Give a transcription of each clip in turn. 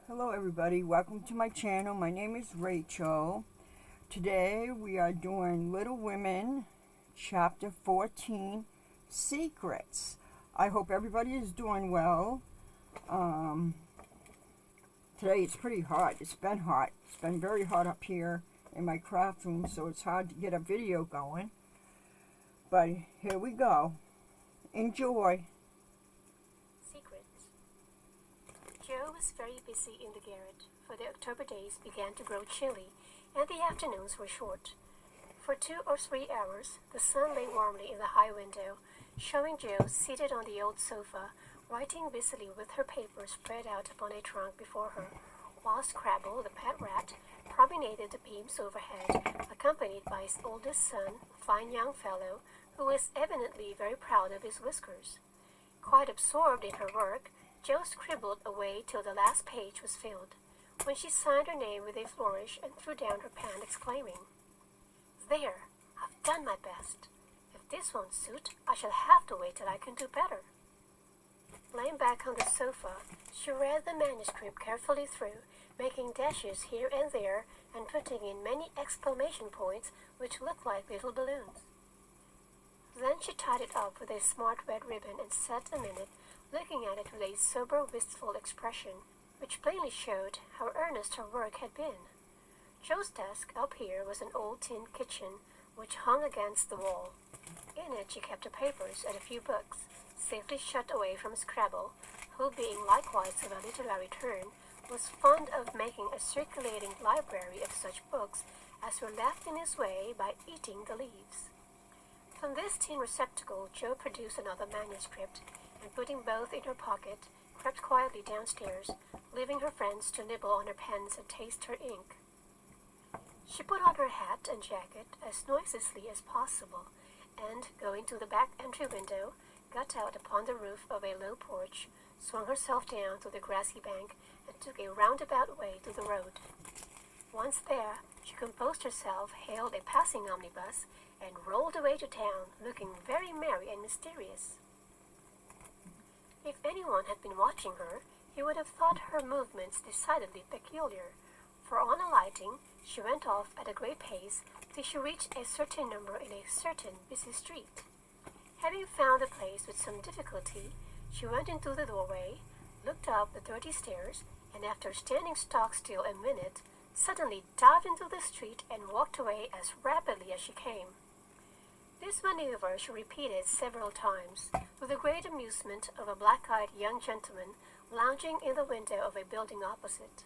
Hello everybody, welcome to my channel. My name is Rachel. Today we are doing Little Women chapter 14, Secrets. I hope everybody is doing well. Today it's pretty hot. It's been hot. It's been very hot up here in my craft room, so it's hard to get a video going. But here we go. Enjoy. Joe was very busy in the garret, for the October days began to grow chilly, and the afternoons were short. For 2 or 3 hours, the sun lay warmly in the high window, showing Jo seated on the old sofa, writing busily with her papers spread out upon a trunk before her, while Scrabble, the pet rat, promenaded the beams overhead, accompanied by his oldest son, a fine young fellow, who was evidently very proud of his whiskers. Quite absorbed in her work, Jo scribbled away till the last page was filled, when she signed her name with a flourish and threw down her pen, exclaiming, "There! I've done my best. If this won't suit, I shall have to wait till I can do better." Laying back on the sofa, she read the manuscript carefully through, making dashes here and there, and putting in many exclamation points which looked like little balloons. Then she tied it up with a smart red ribbon and sat a minute, looking at it with a sober, wistful expression, which plainly showed how earnest her work had been. Jo's desk up here was an old tin kitchen, which hung against the wall. In it she kept her papers and a few books, safely shut away from Scrabble, who, being likewise of a literary turn, was fond of making a circulating library of such books as were left in his way by eating the leaves. From this tin receptacle Jo produced another manuscript, and putting both in her pocket, crept quietly downstairs, leaving her friends to nibble on her pens and taste her ink. She put on her hat and jacket as noiselessly as possible, and, going to the back entry window, got out upon the roof of a low porch, swung herself down to the grassy bank, and took a roundabout way to the road. Once there, she composed herself, hailed a passing omnibus, and rolled away to town, looking very merry and mysterious. If anyone had been watching her, he would have thought her movements decidedly peculiar, for on alighting, she went off at a great pace till she reached a certain number in a certain busy street. Having found the place with some difficulty, she went into the doorway, looked up the dirty stairs, and after standing stock still a minute, suddenly dived into the street and walked away as rapidly as she came. This maneuver she repeated several times, with the great amusement of a black-eyed young gentleman lounging in the window of a building opposite.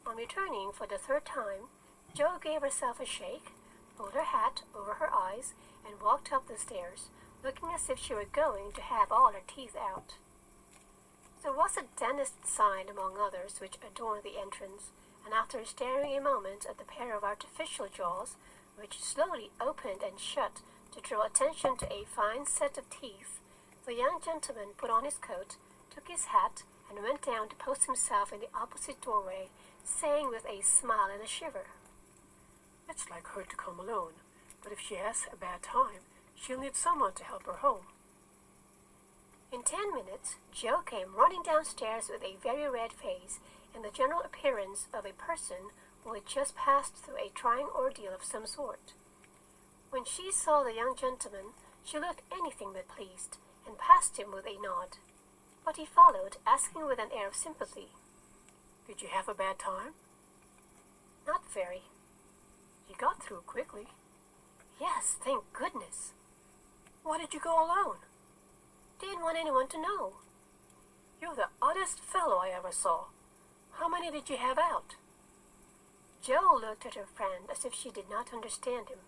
On returning for the third time, Jo gave herself a shake, pulled her hat over her eyes, and walked up the stairs, looking as if she were going to have all her teeth out. There was a dentist's sign among others which adorned the entrance, and after staring a moment at the pair of artificial jaws, which slowly opened and shut to draw attention to a fine set of teeth, the young gentleman put on his coat, took his hat, and went down to post himself in the opposite doorway, saying with a smile and a shiver, "It's like her to come alone, but if she has a bad time, she'll need someone to help her home." In 10 minutes, Jo came running downstairs with a very red face and the general appearance of a person who had just passed through a trying ordeal of some sort. When she saw the young gentleman, she looked anything but pleased, and passed him with a nod. But he followed, asking with an air of sympathy, "Did you have a bad time?" "Not very." "You got through quickly." "Yes, thank goodness." "Why did you go alone?" "Didn't want anyone to know." "You're the oddest fellow I ever saw. How many did you have out?" Jo looked at her friend as if she did not understand him,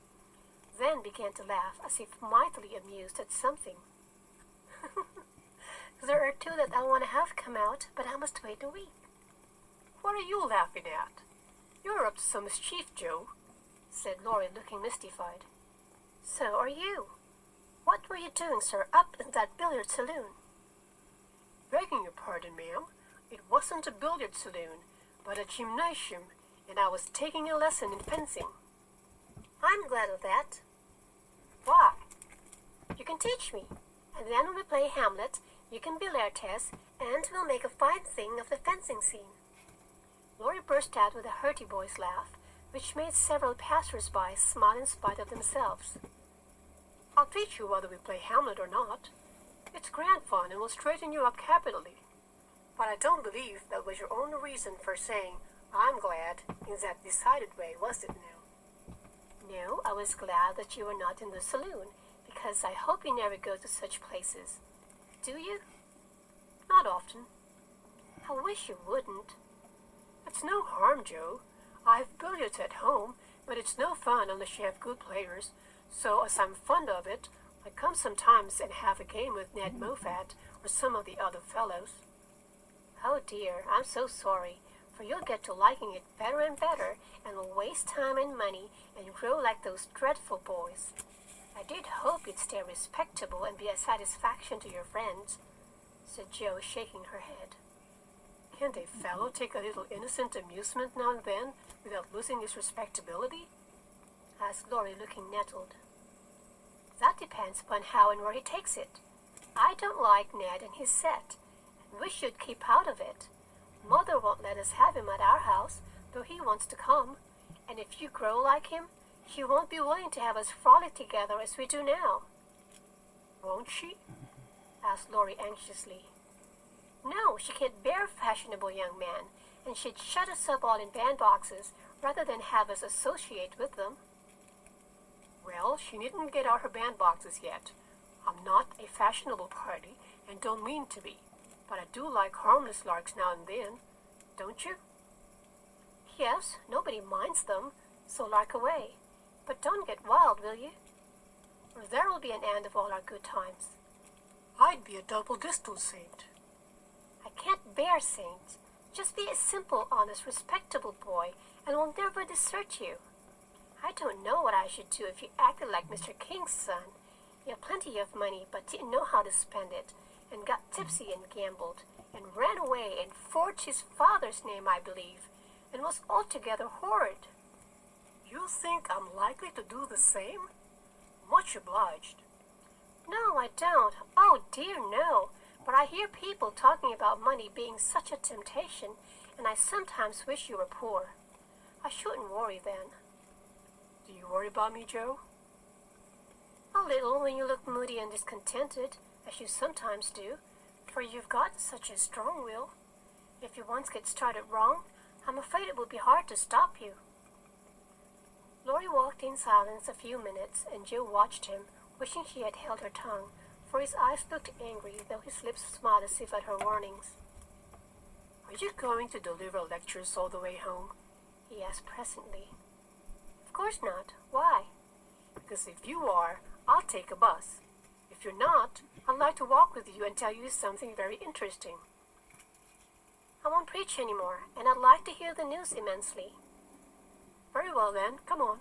then began to laugh as if mightily amused at something. "There are 2 that I want to have come out, but I must wait a week." "What are you laughing at? You're up to some mischief, Jo," said Laurie, looking mystified. "So are you. What were you doing, sir, up in that billiard saloon?" "Begging your pardon, ma'am, it wasn't a billiard saloon, but a gymnasium, and I was taking a lesson in fencing." "I'm glad of that." "Why?" "You can teach me, and then when we play Hamlet, you can be Laertes, and we'll make a fine thing of the fencing scene." Laurie burst out with a hearty boy's laugh, which made several passers-by smile in spite of themselves. "I'll teach you whether we play Hamlet or not. It's grand fun and will straighten you up capitally. But I don't believe that was your only reason for saying, 'I'm glad,' in that decided way, was it now?" "No, I was glad that you were not in the saloon, because I hope you never go to such places. Do you?" "Not often." "I wish you wouldn't." "It's no harm, Joe. I have billiards at home, but it's no fun unless you have good players. So, as I'm fond of it, I come sometimes and have a game with Ned Moffat or some of the other fellows." "Oh dear, I'm so sorry, for you'll get to liking it better and better, and will waste time and money and grow like those dreadful boys. I did hope you'd stay respectable and be a satisfaction to your friends," said Joe, shaking her head. "Can't a fellow take a little innocent amusement now and then without losing his respectability?" asked Laurie, looking nettled. "That depends upon how and where he takes it. I don't like Ned and his set, and wish you'd keep out of it. Mother won't let us have him at our house, though he wants to come, and if you grow like him, she won't be willing to have us frolic together as we do now." "Won't she?" asked Laurie anxiously. "No, she can't bear a fashionable young man, and she'd shut us up all in bandboxes rather than have us associate with them." "Well, she needn't get out her bandboxes yet. I'm not a fashionable party, and don't mean to be, but I do like harmless larks now and then. Don't you?" "Yes, nobody minds them, so lark away. But don't get wild, will you? Or there'll be an end of all our good times." "I'd be a double distal saint." "I can't bear saints. Just be a simple, honest, respectable boy, and we'll never desert you. I don't know what I should do if you acted like Mr. King's son. He had plenty of money, but didn't know how to spend it, and got tipsy and gambled, and ran away and forged his father's name, I believe, and was altogether horrid." "You think I'm likely to do the same? Much obliged." "No, I don't. Oh, dear, no. But I hear people talking about money being such a temptation, and I sometimes wish you were poor. I shouldn't worry then." "Do you worry about me, Joe?" "A little when you look moody and discontented, as you sometimes do, for you've got such a strong will. If you once get started wrong, I'm afraid it will be hard to stop you." Laurie walked in silence a few minutes, and Joe watched him, wishing she had held her tongue, for his eyes looked angry, though his lips smiled as if at her warnings. "Are you going to deliver lectures all the way home?" he asked presently. "Of course not. Why?" "Because if you are, I'll take a bus. If you're not, I'd like to walk with you and tell you something very interesting." "I won't preach any more, and I'd like to hear the news immensely." "Very well then, come on."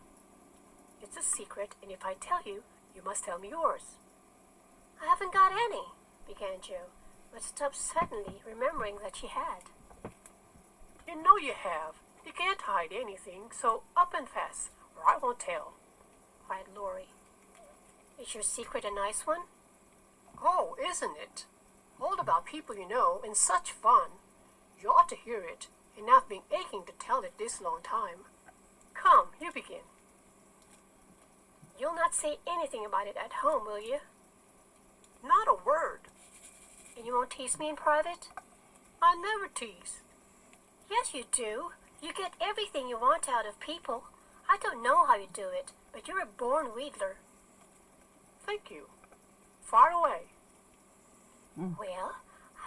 "It's a secret, and if I tell you, you must tell me yours." "I haven't got any," began Joe, but stopped suddenly, remembering that she had. "You know you have. You can't hide anything, so up and fast, or I won't tell," cried Laurie. "Is your secret a nice one?" "Oh, isn't it? All about people you know, and such fun. You ought to hear it, and I've been aching to tell it this long time. Come, you begin." "You'll not say anything about it at home, will you?" "Not a word." "And you won't tease me in private?" "I never tease." "Yes, you do. You get everything you want out of people. I don't know how you do it, but you're a born wheedler." "Thank you. Far away." "Well,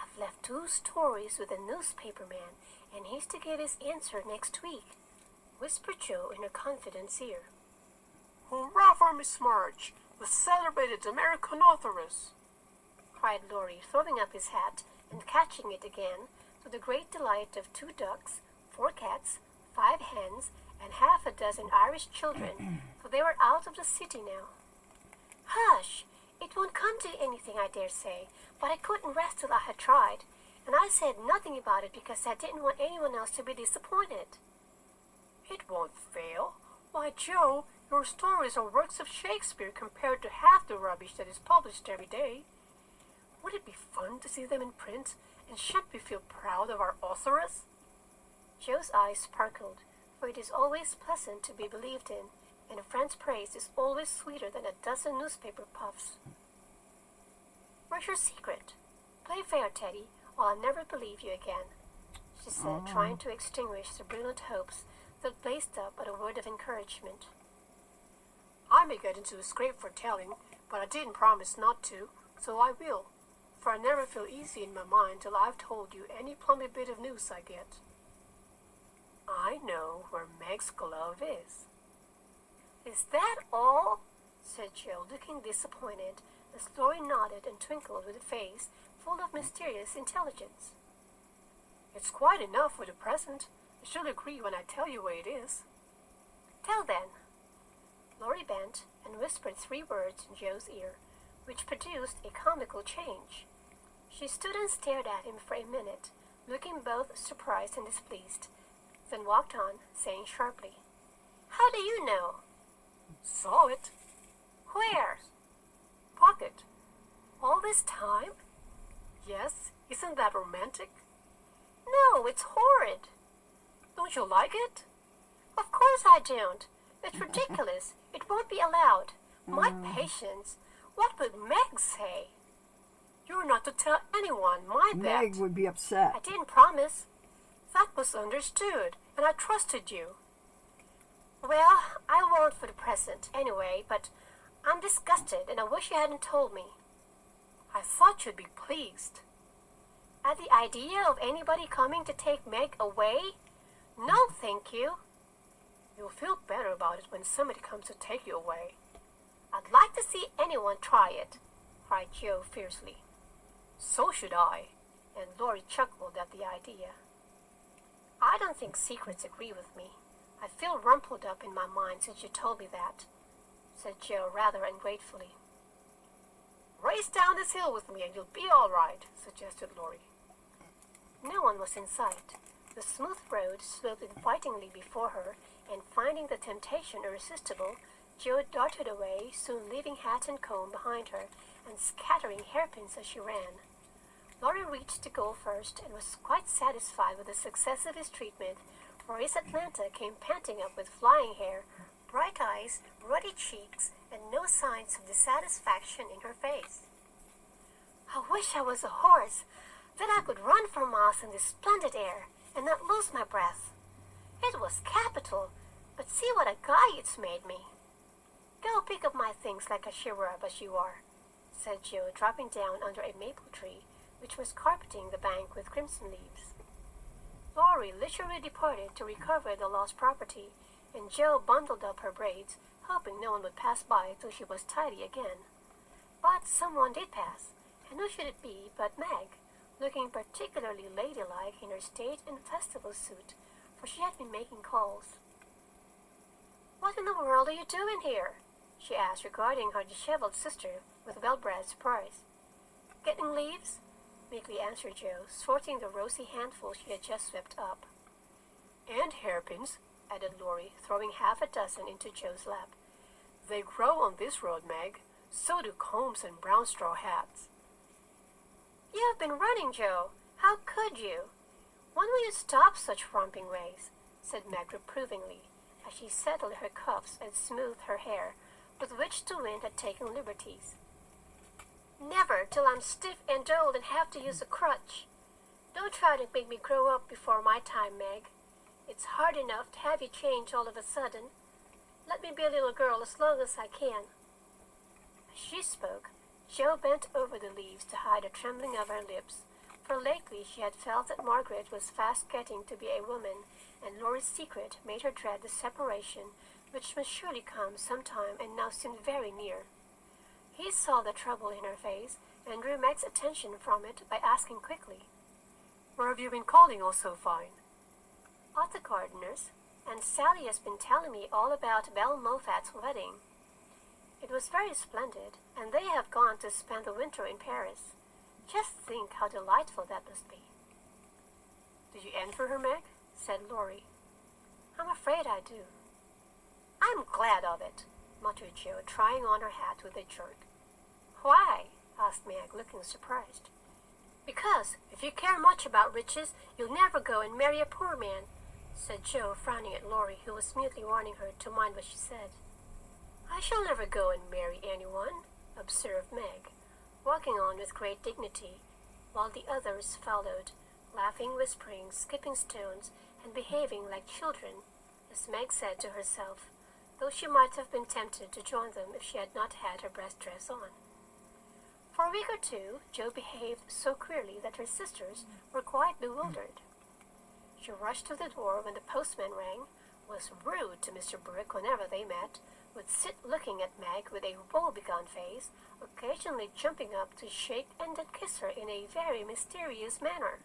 I've left 2 stories with a newspaper man, and he's to give his answer next week," whispered Joe in her confident's ear. "Hurrah for Miss March, the celebrated American authoress!" cried Laurie, throwing up his hat and catching it again, to the great delight of 2 ducks, 4 cats, 5 hens, and half a dozen Irish children, for they were out of the city now. "Hush! It won't come to anything, I dare say, but I couldn't rest till I had tried, and I said nothing about it because I didn't want anyone else to be disappointed." "It won't fail. Why, Joe, your stories are works of Shakespeare compared to half the rubbish that is published every day. Would it be fun to see them in print, and shouldn't we feel proud of our authoress?" Joe's eyes sparkled, for it is always pleasant to be believed in, and a friend's praise is always sweeter than a dozen newspaper puffs. Where's your secret? Play fair, Teddy, or I'll never believe you again, she said, trying to extinguish the brilliant hopes that blazed up at a word of encouragement. I may get into a scrape for telling, but I didn't promise not to, so I will, for I never feel easy in my mind till I've told you any plummy bit of news I get. I know where Meg's glove is. Is that all? Said Joe, looking disappointed, as Laurie nodded and twinkled with a face full of mysterious intelligence. It's quite enough for the present. You'll agree when I tell you where it is. Tell then. Laurie bent and whispered 3 words in Joe's ear, which produced a comical change. She stood and stared at him for a minute, looking both surprised and displeased, then walked on, saying sharply, How do you know? Saw it. Where? Pocket. All this time? Yes, isn't that romantic? No, it's horrid. Don't you like it? Of course I don't. It's ridiculous. It won't be allowed. My patience. What would Meg say? You're not to tell anyone, my bet. Meg would be upset. I didn't promise. That was understood, and I trusted you. Well, I won't for the present, anyway, but I'm disgusted, and I wish you hadn't told me. I thought you'd be pleased. At the idea of anybody coming to take Meg away? No, thank you. You'll feel better about it when somebody comes to take you away. I'd like to see anyone try it, cried Joe fiercely. So should I, and Laurie chuckled at the idea. I don't think secrets agree with me. I feel rumpled up in my mind since you told me that, said Joe rather ungratefully. Race down this hill with me and you'll be all right, suggested Laurie. No one was in sight. The smooth road sloped invitingly before her, and finding the temptation irresistible, Joe darted away, soon leaving hat and comb behind her and scattering hairpins as she ran. Laurie reached the goal first and was quite satisfied with the success of his treatment, for his Atlanta came panting up with flying hair, bright eyes, ruddy cheeks, and no signs of dissatisfaction in her face. I wish I was a horse, then I could run for miles in this splendid air and not lose my breath. It was capital, but see what a guy it's made me. Go pick up my things like a cherub as you are, said Joe, dropping down under a maple tree, which was carpeting the bank with crimson leaves. Laurie literally departed to recover the lost property, and Joe bundled up her braids, hoping no one would pass by till she was tidy again. But someone did pass, and who should it be but Meg, looking particularly ladylike in her state and festival suit, for she had been making calls. What in the world are you doing here? She asked, regarding her disheveled sister with well-bred surprise. Getting leaves? Meekly answered Joe, sorting the rosy handful she had just swept up. And hairpins, added Laurie, throwing half a dozen into Joe's lap. They grow on this road, Meg. So do combs and brown straw hats. You've been running, Joe. How could you? When will you stop such romping ways? Said Meg reprovingly, as she settled her cuffs and smoothed her hair, with which the wind had taken liberties. Never till I'm stiff and old and have to use a crutch. Don't try to make me grow up before my time, Meg. It's hard enough to have you change all of a sudden. Let me be a little girl as long as I can. As she spoke, Joe bent over the leaves to hide a trembling of her lips, for lately she had felt that Margaret was fast getting to be a woman, and Laurie's secret made her dread the separation which must surely come sometime and now seemed very near. He saw the trouble in her face and drew Meg's attention from it by asking quickly, Where have you been calling all so fine? At the gardener's, and Sally has been telling me all about Belle Moffat's wedding. It was very splendid, and they have gone to spend the winter in Paris. Just think how delightful that must be. Do you envy her, Meg? Said Laurie. I'm afraid I do. I'm glad of it, muttered Joe, trying on her hat with a jerk. Why? Asked Meg, looking surprised. Because if you care much about riches, you'll never go and marry a poor man. said Joe, frowning at Laurie, who was mutely warning her to mind what she said. I shall never go and marry anyone, observed Meg, walking on with great dignity, while the others followed, laughing, whispering, skipping stones, and behaving like children, as Meg said to herself, though she might have been tempted to join them if she had not had her best dress on. For a week or two, Jo behaved so queerly that her sisters were quite bewildered. She rushed to the door when the postman rang, was rude to Mr. Brooke whenever they met, would sit looking at Meg with a woebegone face, occasionally jumping up to shake and then kiss her in a very mysterious manner.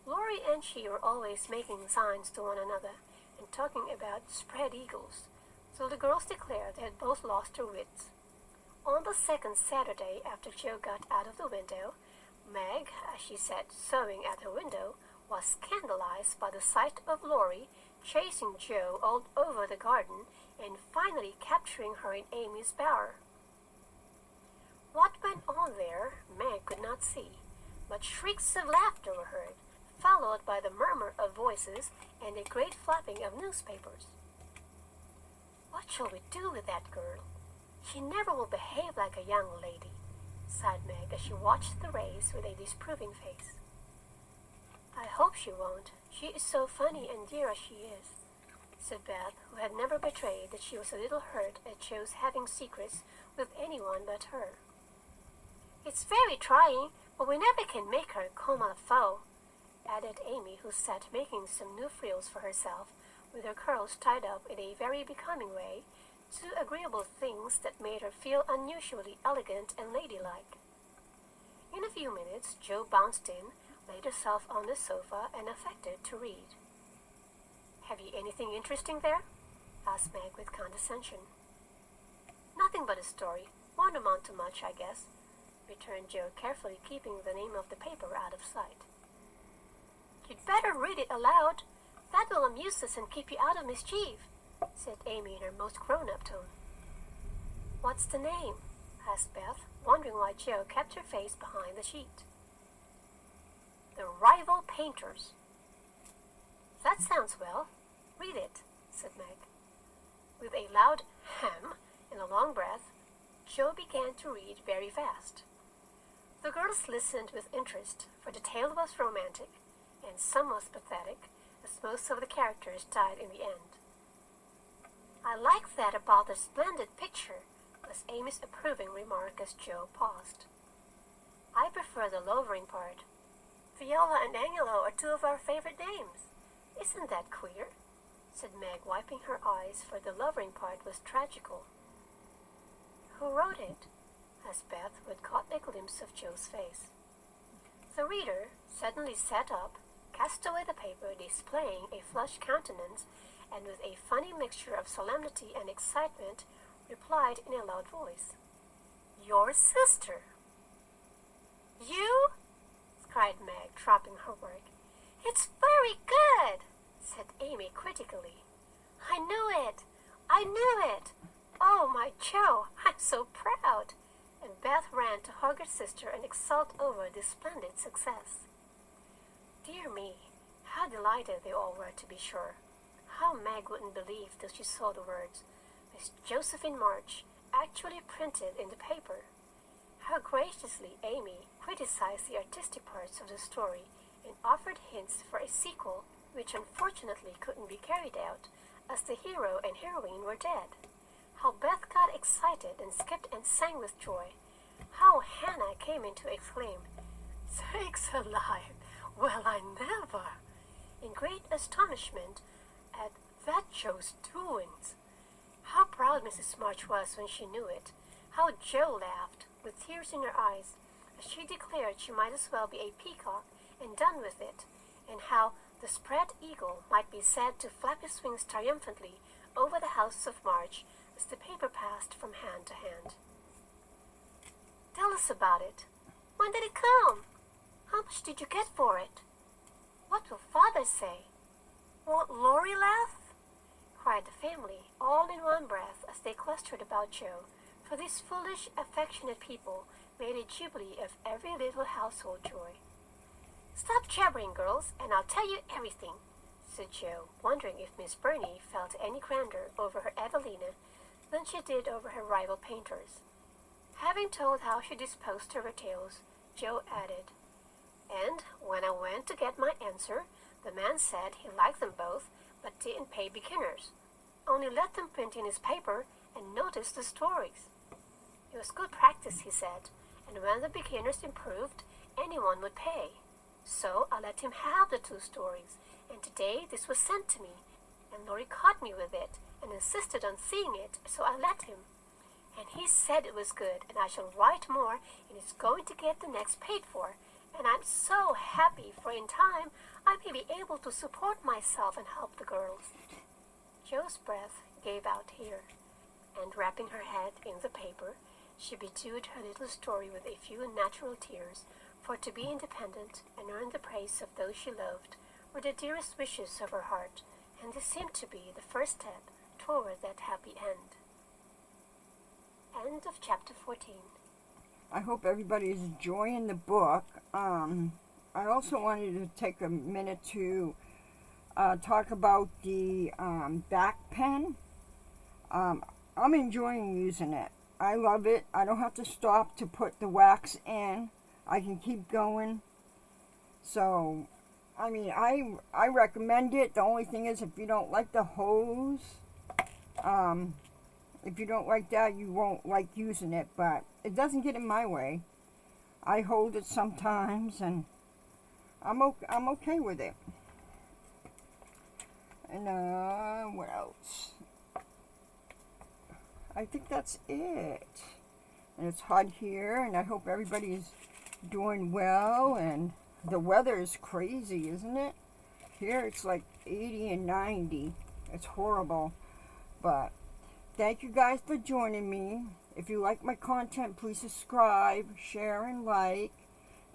Laurie and she were always making signs to one another and talking about spread eagles, so the girls declared they had both lost their wits. On the second Saturday after Jo got out of the window, Meg, as she sat sewing at her window, was scandalized by the sight of Laurie chasing Jo all over the garden and finally capturing her in Amy's bower. What went on there, Meg could not see, but shrieks of laughter were heard, followed by the murmur of voices and a great flapping of newspapers. What shall we do with that girl? She never will behave like a young lady, sighed Meg as she watched the race with a disapproving face. I hope she won't. She is so funny and dear as she is, said Beth, who had never betrayed that she was a little hurt at Jo's having secrets with anyone but her. It's very trying, but we never can make her comme il faut, added Amy, who sat making some new frills for herself, with her curls tied up in a very becoming way, two agreeable things that made her feel unusually elegant and ladylike. In a few minutes, Jo bounced in, laid herself on the sofa, and affected to read. Have you anything interesting there? Asked Meg with condescension. Nothing but a story. Won't amount to much, I guess, returned Jo, carefully keeping the name of the paper out of sight. You'd better read it aloud. That will amuse us and keep you out of mischief, said Amy in her most grown-up tone. What's the name? Asked Beth, wondering why Jo kept her face behind the sheet. The Rival Painters. That sounds well. Read it, said Meg. With a loud hem and a long breath, Jo began to read very fast. The girls listened with interest, for the tale was romantic and somewhat pathetic, as most of the characters died in the end. I like that about the splendid picture, was Amy's approving remark as Jo paused. I prefer the lowering part. Viola and Angelo are two of our favorite names. Isn't that queer? Said Meg, wiping her eyes, for the lowering part was tragical. Who wrote it? Asked Beth, who had caught a glimpse of Jo's face. The reader suddenly sat up, cast away the paper, displaying a flushed countenance, and with a funny mixture of solemnity and excitement, replied in a loud voice, Your sister. You? Cried Meg, dropping her work. It's very good, said Amy critically. I knew it! I knew it! Oh, my Jo, I'm so proud! And Beth ran to hug her sister and exult over this splendid success. Dear me, how delighted they all were, to be sure. How Meg wouldn't believe till she saw the words, Miss Josephine March, actually printed in the paper. How graciously Amy criticized the artistic parts of the story and offered hints for a sequel which unfortunately couldn't be carried out, as the hero and heroine were dead. How Beth got excited and skipped and sang with joy. How Hannah came in to exclaim, Sakes alive! Well, I never! In great astonishment at that Jo's doings. How proud Mrs. March was when she knew it. How Jo laughed, with tears in her eyes, as she declared she might as well be a peacock and done with it, and how the spread eagle might be said to flap his wings triumphantly over the house of March as the paper passed from hand to hand. Tell us about it. When did it come? How much did you get for it? What will Father say? Won't Laurie laugh? Cried the family, all in one breath, as they clustered about Jo, for these foolish, affectionate people made a jubilee of every little household joy. Stop jabbering, girls, and I'll tell you everything, said Jo, wondering if Miss Burney felt any grander over her Evelina than she did over her rival painters. Having told how she disposed of her tales, Jo added, "And when I went to get my answer, the man said he liked them both, but didn't pay beginners. Only let them print in his paper and notice the stories. It was good practice, he said, and when the beginners improved, anyone would pay. So I let him have the 2 stories, and today this was sent to me, and Laurie caught me with it and insisted on seeing it, so I let him. And he said it was good, and I shall write more, and it's going to get the next paid for, and I'm so happy, for in time I may be able to support myself and help the girls." Jo's breath gave out here, and wrapping her head in the paper, she bedewed her little story with a few natural tears, for to be independent and earn the praise of those she loved were the dearest wishes of her heart, and this seemed to be the first step toward that happy end. End of chapter 14. I hope everybody is enjoying the book. I also wanted to take a minute to talk about the back pen. I'm enjoying using it. I love it. I don't have to stop to put the wax in. I can keep going. So, I mean, I recommend it. The only thing is, if you don't like the hose, if you don't like that, you won't like using it. But it doesn't get in my way. I hold it sometimes, and I'm okay with it. And what else? I think that's it. And it's hot here, and I hope everybody is doing well. And the weather is crazy, isn't it? Here it's like 80 and 90. It's horrible. But thank you guys for joining me. If you like my content, please subscribe, share, and like.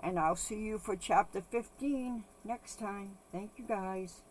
And I'll see you for chapter 15 next time. Thank you guys.